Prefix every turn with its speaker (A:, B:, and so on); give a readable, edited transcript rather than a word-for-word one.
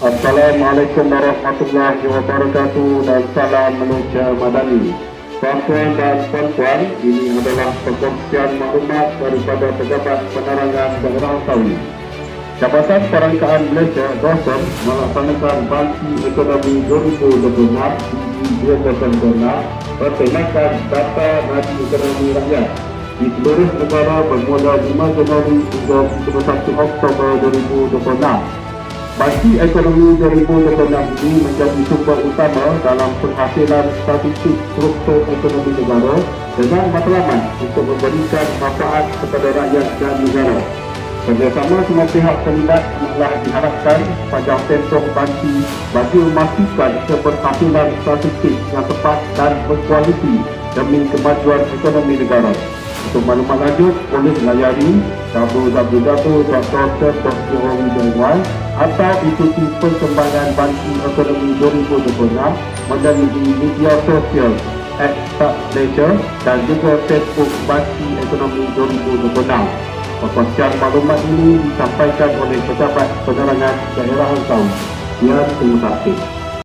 A: Assalamualaikum warahmatullahi wabarakatuh dan salam menuju madani. Tuan-tuan dan puan-puan, ini adalah perkongsian maklumat daripada Pejabat Penerangan Daerah Tawi. Jabatan Perangkaan Malaysia (DOSM) melaksanakan Bangki Ekonomi 2026 (BEG 2026) bertemakan data nadi ekonomi rakyat di seluruh negara bermula 5 Januari hingga 31 Oktober 2026. Bangki Ekonomi 2026 ini menjadi sumber utama dalam penghasilan statistik struktur ekonomi negara dengan matlamat untuk memberikan manfaat kepada rakyat dan negara. Kerjasama semua pihak terlibat telah diharapkan sepanjang tempoh bangki bagi memastikan keberhasilan statistik yang tepat dan berkualiti demi kemajuan ekonomi negara. Untuk maklumat lanjut, boleh layari www.dosm.co.my atau ikuti perkembangan Bangki Ekonomi 2026 melalui media sosial @Malaysia dan juga Facebook Bangki Ekonomi 2026. Perkongsian maklumat ini disampaikan oleh Pejabat Penerangan Daerah Tawi. Terima kasih.